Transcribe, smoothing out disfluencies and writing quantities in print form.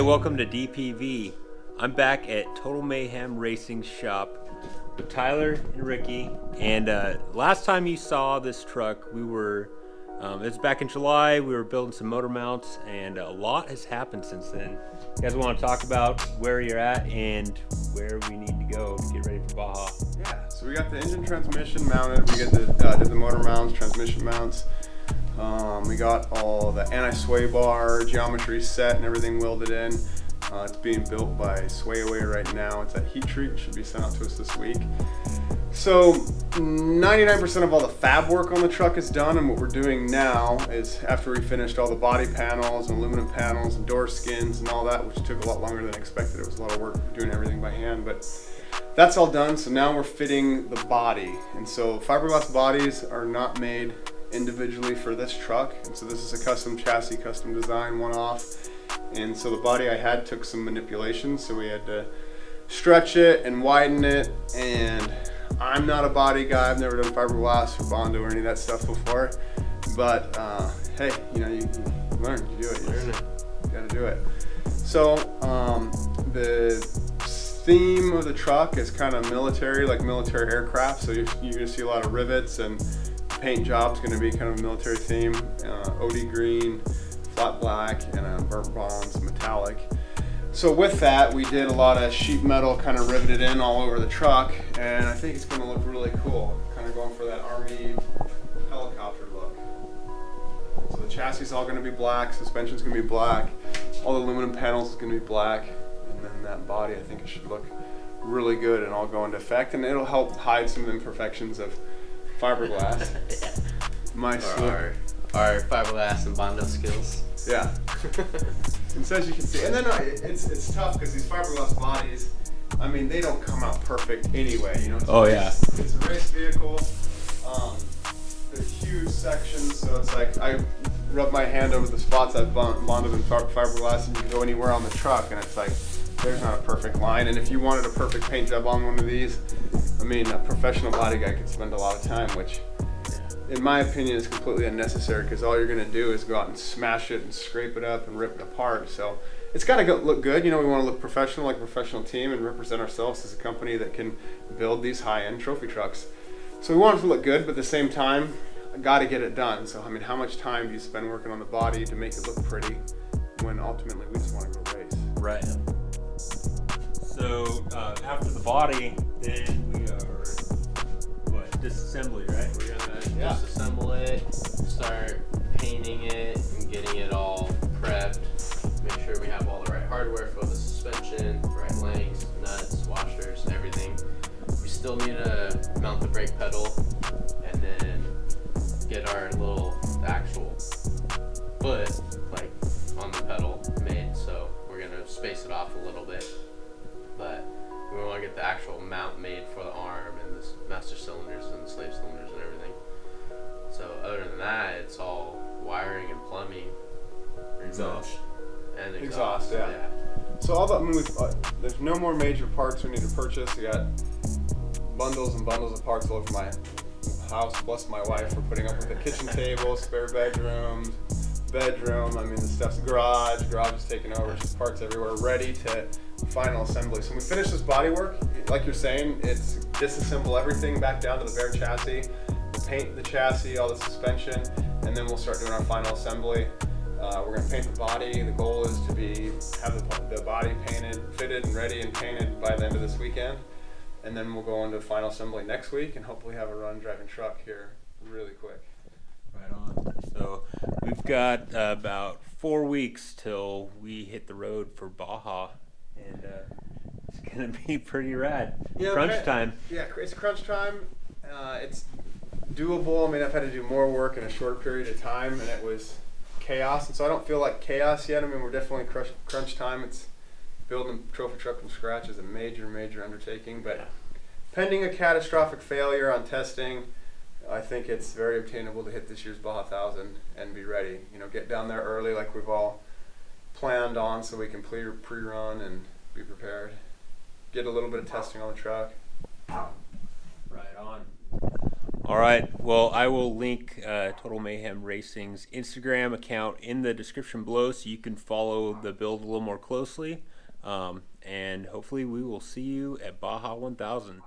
welcome to DPV. I'm back at Total Mayhem Racing Shop with Tyler and Ricky. And last time you saw this truck, it was back in July. We were building some motor mounts, and a lot has happened since then. You guys want to talk about where you're at and where we need to go to get ready for Baja? Yeah, so we got the engine transmission mounted. We did the motor mounts, transmission mounts. We got all the anti-sway bar geometry set and everything welded in. It's being built by Sway Away right now. It's at heat treat. It should be sent out to us this week. So 99% of all the fab work on the truck is done, and what we're doing now is, after we finished all the body panels and aluminum panels and door skins and all that, which took a lot longer than expected. It was a lot of work doing everything by hand, but that's all done. So now we're fitting the body. And so fiberglass bodies are not made individually for this truck, and so this is a custom chassis, custom design, one-off. And so the body I had took some manipulation, so we had to stretch it and widen it. And I'm not a body guy. I've never done fiberglass or Bondo or any of that stuff before, but hey, you learn, you do it, you gotta do it. So the theme of the truck is kind of military, like military aircraft, so you're gonna see a lot of rivets, and paint job's going to be kind of a military theme. OD green, flat black, and a burnt bronze metallic. So with that, we did a lot of sheet metal kind of riveted in all over the truck, and I think it's going to look really cool, kind of going for that Army helicopter look. So the chassis is all going to be black, suspension's going to be black, all the aluminum panels is going to be black, and then that body, I think it should look really good and all go into effect, and it'll help hide some of the imperfections of fiberglass. Our fiberglass and Bondo skills. Yeah. And so as you can see, and then it's tough because these fiberglass bodies, I mean, they don't come out perfect anyway. It's it's a race vehicle. They're huge sections, so it's like I rub my hand over the spots I've bonded in fiberglass, and you can go anywhere on the truck, and it's like there's not a perfect line. And if you wanted a perfect paint job on one of these, I mean, a professional body guy could spend a lot of time, which, in my opinion, is completely unnecessary, because all you're going to do is go out and smash it and scrape it up and rip it apart. So it's got to look good. We want to look professional, like a professional team, and represent ourselves as a company that can build these high-end trophy trucks. So we want it to look good, but at the same time, I got to get it done. So, I mean, how much time do you spend working on the body to make it look pretty when ultimately we just want to go race? Right. So after the body, then we are disassembly, right? We're gonna disassemble it, start painting it, and getting it all prepped. Make sure we have all the right hardware for the suspension, right lengths, nuts, washers, everything. We still need to mount the brake pedal, and then get our the actual foot on the pedal made. So we're gonna space it off a little bit. But we want to get the actual mount made for the arm and the master cylinders and the slave cylinders and everything. So other than that, it's all wiring and plumbing. Exhaust. And exhaust, yeah. So all that, there's no more major parts we need to purchase. We got bundles and bundles of parts all over my house. Bless my wife for putting up with the kitchen table, spare bedroom. I mean, the stuff's garage is taken over, just parts everywhere, ready to final assembly. So when we finish this body work, like you're saying, it's disassemble everything back down to the bare chassis. We'll paint the chassis, all the suspension, and then we'll start doing our final assembly. We're going to paint the body. The goal is to have the body painted, fitted, and ready and painted by the end of this weekend. And then we'll go into final assembly next week and hopefully have a run driving truck here really quick. Right on. So we've got about 4 weeks till we hit the road for Baja, and it's gonna be pretty rad. Crunch time. Yeah, it's crunch time. It's doable. I mean, I've had to do more work in a shorter period of time, and it was chaos. And so I don't feel like chaos yet. I mean, we're definitely crunch time. It's building a trophy truck from scratch is a major undertaking, but pending a catastrophic failure on testing, I think it's very obtainable to hit this year's Baja 1000 and be ready. Get down there early like we've all planned on, so we can pre-run and be prepared. Get a little bit of testing on the truck. Right on. All right. Well, I will link Total Mayhem Racing's Instagram account in the description below so you can follow the build a little more closely. And hopefully we will see you at Baja 1000.